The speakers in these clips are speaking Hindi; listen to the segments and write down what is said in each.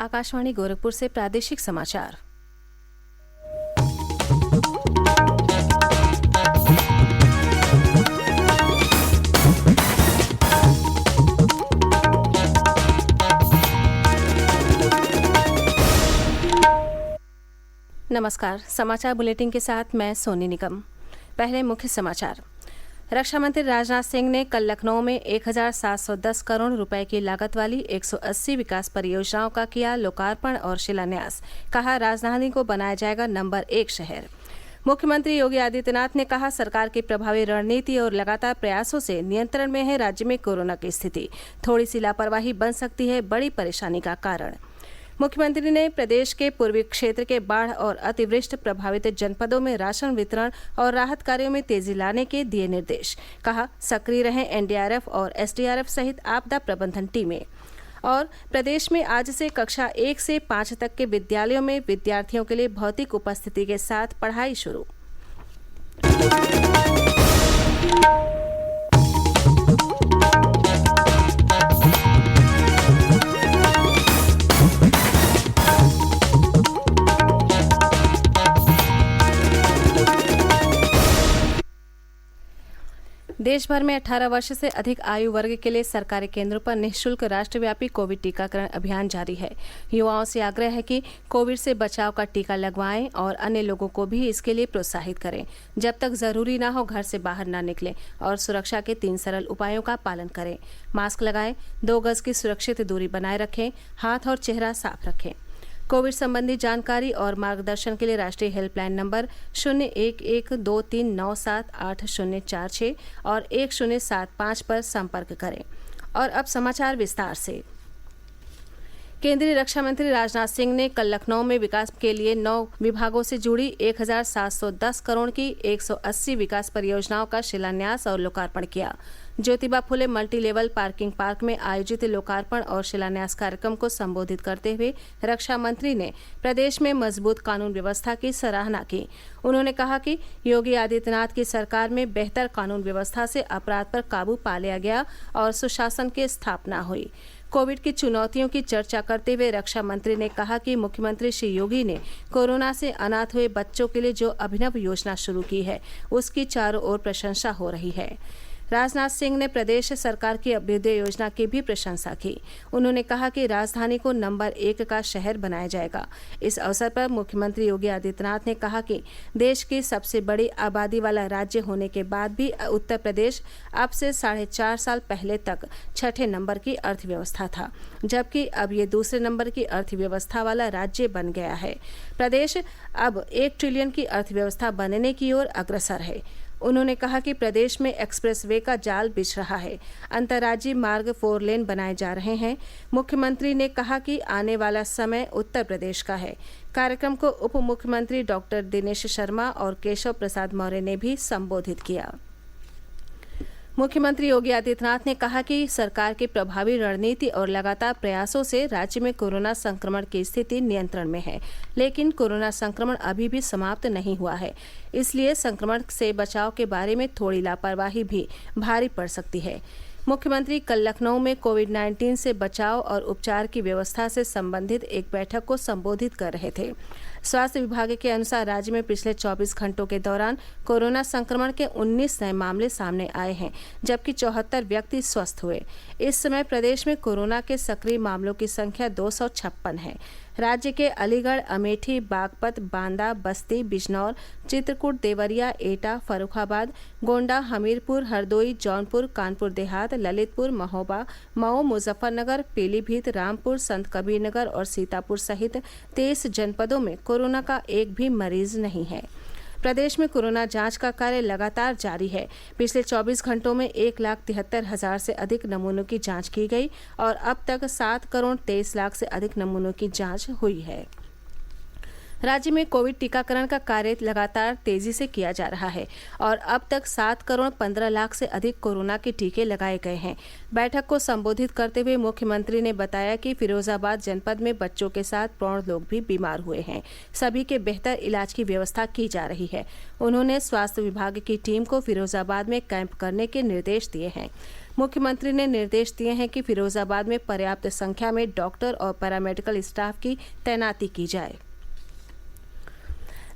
आकाशवाणी गोरखपुर से प्रादेशिक समाचार। नमस्कार, समाचार बुलेटिन के साथ मैं सोनी निगम। पहले मुख्य समाचार। रक्षा मंत्री राजनाथ सिंह ने कल लखनऊ में 1710 करोड़ रुपए की लागत वाली 180 विकास परियोजनाओं का किया लोकार्पण और शिलान्यास। कहा, राजधानी को बनाया जाएगा नंबर 1 शहर। मुख्यमंत्री योगी आदित्यनाथ ने कहा, सरकार की प्रभावी रणनीति और लगातार प्रयासों से नियंत्रण में है राज्य में कोरोना की स्थिति। थोड़ी सी लापरवाही बन सकती है बड़ी परेशानी का कारण। मुख्यमंत्री ने प्रदेश के पूर्वी क्षेत्र के बाढ़ और अतिवृष्टि प्रभावित जनपदों में राशन वितरण और राहत कार्यों में तेजी लाने के दिए निर्देश। कहा, सक्रिय रहें एनडीआरएफ और एसडीआरएफ सहित आपदा प्रबंधन टीमें। और प्रदेश में आज से कक्षा 1 से 5 तक के विद्यालयों में विद्यार्थियों के लिए भौतिक उपस्थिति के साथ पढ़ाई शुरू। देश भर में 18 वर्ष से अधिक आयु वर्ग के लिए सरकारी केंद्रों पर निःशुल्क राष्ट्रव्यापी कोविड टीकाकरण अभियान जारी है। युवाओं से आग्रह है कि कोविड से बचाव का टीका लगवाएं और अन्य लोगों को भी इसके लिए प्रोत्साहित करें। जब तक जरूरी ना हो घर से बाहर ना निकलें और सुरक्षा के 3 सरल उपायों का पालन करें। मास्क लगाएं, 2 गज की सुरक्षित दूरी बनाए रखें, हाथ और चेहरा साफ रखें। कोविड संबंधी जानकारी और मार्गदर्शन के लिए राष्ट्रीय हेल्पलाइन नंबर 011239780046 और 1075 पर संपर्क करें। और अब समाचार विस्तार से। केंद्रीय रक्षा मंत्री राजनाथ सिंह ने कल लखनऊ में विकास के लिए 9 विभागों से जुड़ी 1710 करोड़ की 180 विकास परियोजनाओं का शिलान्यास और लोकार्पण किया। Jyotiba Phule multi level parking park में आयोजित लोकार्पण और शिलान्यास कार्यक्रम को संबोधित करते हुए रक्षा मंत्री ने प्रदेश में मजबूत कानून व्यवस्था की सराहना की। उन्होंने कहा कि योगी आदित्यनाथ की सरकार में बेहतर कानून व्यवस्था से अपराध पर काबू पा लिया गया और सुशासन की स्थापना हुई। कोविड की चुनौतियों की चर्चा करते हुए रक्षा मंत्री ने कहा कि मुख्यमंत्री श्री योगी ने कोरोना से अनाथ हुए बच्चों के लिए जो अभिनव योजना शुरू की है उसकी चारों ओर प्रशंसा हो रही है। राजनाथ सिंह ने प्रदेश सरकार की अभ्युदय योजना की भी प्रशंसा की। उन्होंने कहा कि राजधानी को नंबर 1 का शहर बनाया जाएगा। इस अवसर पर मुख्यमंत्री योगी आदित्यनाथ ने कहा कि देश की सबसे बड़ी आबादी वाला राज्य होने के बाद भी उत्तर प्रदेश अब से 4.5 साल पहले तक 6ठे नंबर की अर्थव्यवस्था था, जबकि अब ये दूसरे नंबर की अर्थव्यवस्था वाला राज्य बन गया है। प्रदेश अब 1 ट्रिलियन की अर्थव्यवस्था बनने की ओर अग्रसर है। उन्होंने कहा कि प्रदेश में एक्सप्रेस वे का जाल बिछ रहा है, अंतर्राज्यीय मार्ग 4 लेन बनाए जा रहे हैं। मुख्यमंत्री ने कहा कि आने वाला समय उत्तर प्रदेश का है। कार्यक्रम को उप मुख्यमंत्री डॉक्टर दिनेश शर्मा और केशव प्रसाद मौर्य ने भी संबोधित किया। मुख्यमंत्री योगी आदित्यनाथ ने कहा कि सरकार की प्रभावी रणनीति और लगातार प्रयासों से राज्य में कोरोना संक्रमण की स्थिति नियंत्रण में है, लेकिन कोरोना संक्रमण अभी भी समाप्त नहीं हुआ है। इसलिए संक्रमण से बचाव के बारे में थोड़ी लापरवाही भी भारी पड़ सकती है। मुख्यमंत्री कल लखनऊ में कोविड-19 से बचाव और उपचार की व्यवस्था से संबंधित एक बैठक को संबोधित कर रहे थे। स्वास्थ्य विभाग के अनुसार राज्य में पिछले 24 घंटों के दौरान कोरोना संक्रमण के 19 नए मामले सामने आए हैं, जबकि 74 व्यक्ति स्वस्थ हुए। इस समय प्रदेश में कोरोना के सक्रिय मामलों की संख्या 256 है। राज्य के अलीगढ़, अमेठी, बागपत, बांदा, बस्ती, बिजनौर, चित्रकूट, देवरिया, एटा, फर्रुखाबाद, गोंडा, हमीरपुर, हरदोई, जौनपुर, कानपुर देहात, ललितपुर, महोबा, मऊ, मुजफ्फरनगर, पीलीभीत, रामपुर, संत कबीरनगर और सीतापुर सहित 23 जनपदों में कोरोना का एक भी मरीज नहीं है। प्रदेश में कोरोना जांच का कार्य लगातार जारी है। पिछले 24 घंटों में 1,73,000 से अधिक नमूनों की जांच की गई और अब तक 7 करोड़ 23 लाख से अधिक नमूनों की जांच हुई है। राज्य में कोविड टीकाकरण का कार्य लगातार तेजी से किया जा रहा है और अब तक 7 करोड़ 15 लाख से अधिक कोरोना के टीके लगाए गए हैं। बैठक को संबोधित करते हुए मुख्यमंत्री ने बताया कि फिरोजाबाद जनपद में बच्चों के साथ प्रौढ़ लोग भी बीमार हुए हैं। सभी के बेहतर इलाज की व्यवस्था की जा रही है। उन्होंने स्वास्थ्य विभाग की टीम को फिरोजाबाद में कैंप करने के निर्देश दिए हैं। मुख्यमंत्री ने निर्देश दिए हैं कि फिरोजाबाद में पर्याप्त संख्या में डॉक्टर और पैरामेडिकल स्टाफ की तैनाती की जाए।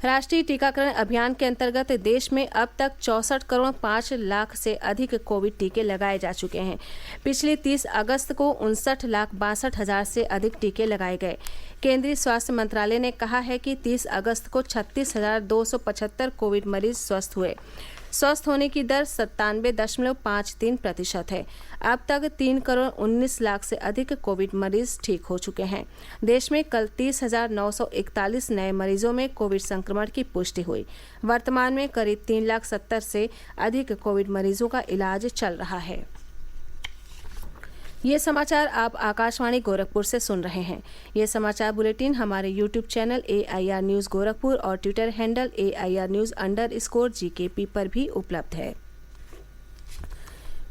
राष्ट्रीय टीकाकरण अभियान के अंतर्गत देश में अब तक 64 करोड़ 5 लाख से अधिक कोविड टीके लगाए जा चुके हैं। पिछले 30 अगस्त को 59,62,000 से अधिक टीके लगाए गए। केंद्रीय स्वास्थ्य मंत्रालय ने कहा है कि 30 अगस्त को 36,275 कोविड मरीज स्वस्थ हुए। स्वस्थ होने की दर 97.53% है। अब तक 3 करोड़ 19 लाख से अधिक कोविड मरीज ठीक हो चुके हैं। देश में कल 30,941 नए मरीजों में कोविड संक्रमण की पुष्टि हुई। वर्तमान में करीब 3,70,000 से अधिक कोविड मरीजों का इलाज चल रहा है। ये समाचार आप आकाशवाणी गोरखपुर से सुन रहे हैं। ये समाचार बुलेटिन हमारे YouTube channel AIR news Gorakhpur और ट्विटर हैंडल AIR न्यूज़_GKP पर भी उपलब्ध है।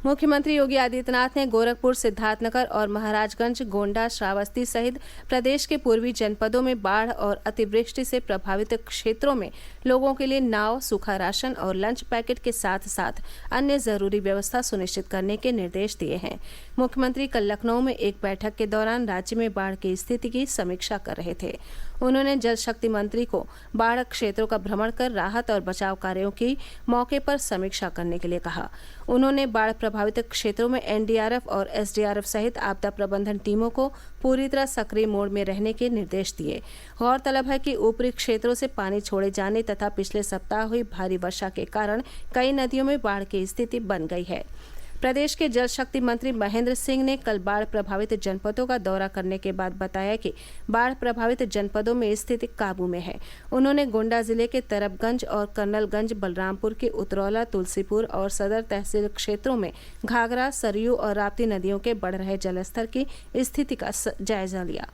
मुख्यमंत्री योगी आदित्यनाथ ने गोरखपुर, सिद्धार्थनगर और महाराजगंज, गोंडा, श्रावस्ती सहित प्रदेश के पूर्वी जनपदों में बाढ़ और अतिवृष्टि से प्रभावित क्षेत्रों में लोगों के लिए नाव, सूखा राशन और लंच पैकेट के साथ साथ अन्य जरूरी व्यवस्था सुनिश्चित करने के निर्देश दिए हैं। मुख्यमंत्री कल लखनऊ में एक बैठक के दौरान राज्य में बाढ़ की स्थिति की समीक्षा कर रहे थे। उन्होंने जल शक्ति मंत्री को बाढ़ क्षेत्रों का भ्रमण कर राहत और बचाव कार्यों की मौके पर समीक्षा करने के लिए कहा। उन्होंने बाढ़ प्रभावित क्षेत्रों में NDRF और SDRF सहित आपदा प्रबंधन टीमों को पूरी तरह सक्रिय मोड में रहने के निर्देश दिए। गौरतलब है कि ऊपरी क्षेत्रों से पानी छोड़े जाने तथा पिछले सप्ताह हुई भारी वर्षा के कारण कई नदियों में बाढ़ की स्थिति बन गई है। प्रदेश के जल शक्ति मंत्री महेंद्र सिंह ने कल बाढ़ प्रभावित जनपदों का दौरा करने के बाद बताया कि बाढ़ प्रभावित जनपदों में स्थिति काबू में है। उन्होंने गोंडा जिले के तरबगंज और कर्नलगंज, बलरामपुर के उतरौला, तुलसीपुर और सदर तहसील क्षेत्रों में घाघरा, सरयू और राप्ती नदियों के बढ़ रहे जलस्तर की स्थिति का जायजा लिया।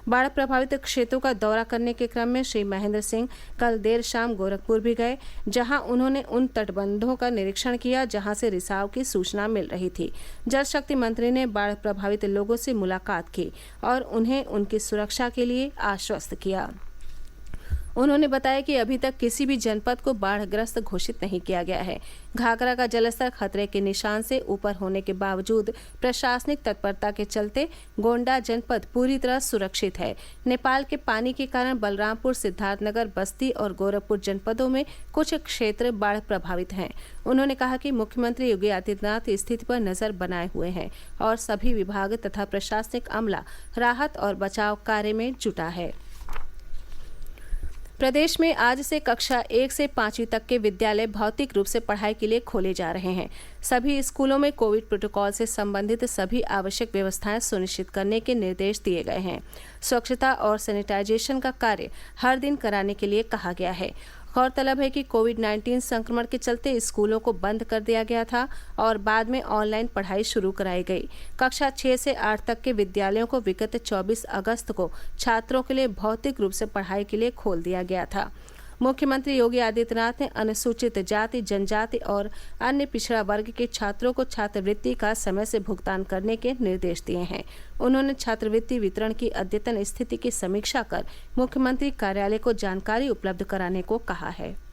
बाढ़ प्रभावित क्षेत्रों का दौरा करने के क्रम में श्री महेंद्र सिंह कल देर शाम गोरखपुर भी गए, जहां उन्होंने उन तटबंधों का निरीक्षण किया जहां से रिसाव की सूचना मिल रही थी। जल शक्ति मंत्री ने बाढ़ प्रभावित लोगों से मुलाकात की और उन्हें उनकी सुरक्षा के लिए आश्वस्त किया। उन्होंने बताया कि अभी तक किसी भी जनपद को बाढ़ग्रस्त घोषित नहीं किया गया है। घाघरा का जलस्तर खतरे के निशान से ऊपर होने के बावजूद प्रशासनिक तत्परता के चलते गोंडा जनपद पूरी तरह सुरक्षित है। नेपाल के पानी के कारण बलरामपुर, सिद्धार्थनगर, बस्ती और गोरखपुर जनपदों में कुछ क्षेत्र बाढ़ प्रभावित हैं। उन्होंने कहा कि मुख्यमंत्री योगी आदित्यनाथ स्थिति पर नजर बनाए हुए हैं और सभी विभाग तथा प्रशासनिक अमला राहत और बचाव कार्य में जुटा है। प्रदेश में आज से कक्षा 1 से 5वीं तक के विद्यालय भौतिक रूप से पढ़ाई के लिए खोले जा रहे हैं। सभी स्कूलों में कोविड प्रोटोकॉल से संबंधित सभी आवश्यक व्यवस्थाएं सुनिश्चित करने के निर्देश दिए गए हैं। स्वच्छता और सैनिटाइजेशन का कार्य हर दिन कराने के लिए कहा गया है। गौरतलब है कि कोविड-19 संक्रमण के चलते स्कूलों को बंद कर दिया गया था और बाद में ऑनलाइन पढ़ाई शुरू कराई गई। कक्षा 6 से 8 तक के विद्यालयों को विगत 24 अगस्त को छात्रों के लिए भौतिक रूप से पढ़ाई के लिए खोल दिया गया था। मुख्यमंत्री योगी आदित्यनाथ ने अनुसूचित जाति, जनजाति और अन्य पिछड़ा वर्ग के छात्रों को छात्रवृत्ति का समय से भुगतान करने के निर्देश दिए हैं। उन्होंने छात्रवृत्ति वितरण की अद्यतन स्थिति की समीक्षा कर मुख्यमंत्री कार्यालय को जानकारी उपलब्ध कराने को कहा है।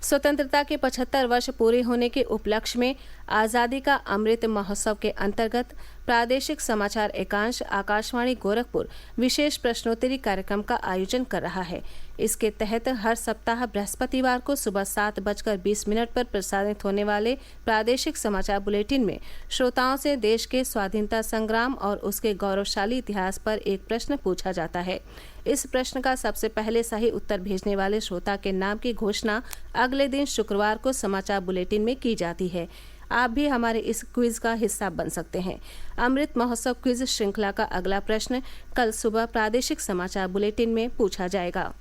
स्वतंत्रता के 75 वर्ष पूरे होने के उपलक्ष्य में आज़ादी का अमृत महोत्सव के अंतर्गत प्रादेशिक समाचार एकांश आकाशवाणी गोरखपुर विशेष प्रश्नोत्तरी कार्यक्रम का आयोजन कर रहा है। इसके तहत हर सप्ताह बृहस्पतिवार को सुबह 7:20 पर प्रसारित होने वाले प्रादेशिक समाचार बुलेटिन में श्रोताओं से देश के स्वाधीनता संग्राम और उसके गौरवशाली इतिहास पर एक प्रश्न पूछा जाता है। इस प्रश्न का सबसे पहले सही उत्तर भेजने वाले श्रोता के नाम की घोषणा अगले दिन शुक्रवार को समाचार बुलेटिन में की जाती है। आप भी हमारे इस क्विज का हिस्सा बन सकते हैं। अमृत महोत्सव क्विज श्रृंखला का अगला प्रश्न कल सुबह प्रादेशिक समाचार बुलेटिन में पूछा जाएगा।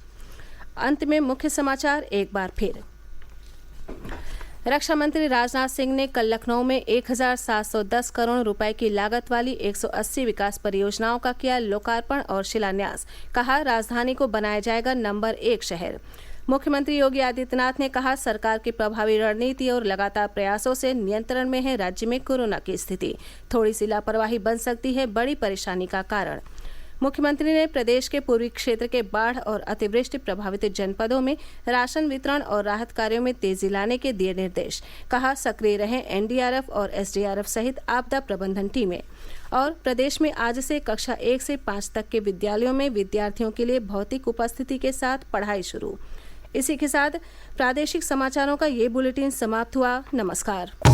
अंत में मुख्य समाचार एक बार फिर। रक्षा मंत्री राजनाथ सिंह ने कल लखनऊ में 1,710 करोड़ रुपए की लागत वाली 180 विकास परियोजनाओं का किया लोकार्पण और शिलान्यास। कहा, राजधानी को बनाया जाएगा नंबर 1 शहर। मुख्यमंत्री योगी आदित्यनाथ ने कहा, सरकार की प्रभावी रणनीति और लगातार प्रयासों से नियंत्रण में है राज्य में कोरोना की स्थिति। थोड़ी सी लापरवाही बन सकती है बड़ी परेशानी का कारण। मुख्यमंत्री ने प्रदेश के पूर्वी क्षेत्र के बाढ़ और अतिवृष्टि प्रभावित जनपदों में राशन वितरण और राहत कार्यों में तेजी लाने के दिए निर्देश। कहा, सक्रिय रहें एनडीआरएफ और एसडीआरएफ सहित आपदा प्रबंधन टीमें। और प्रदेश में आज से कक्षा 1 से 5 तक के विद्यालयों में विद्यार्थियों के लिए भौतिक उपस्थिति के साथ पढ़ाई शुरू। इसी के साथ प्रादेशिक समाचारों का ये बुलेटिन समाप्त हुआ। नमस्कार।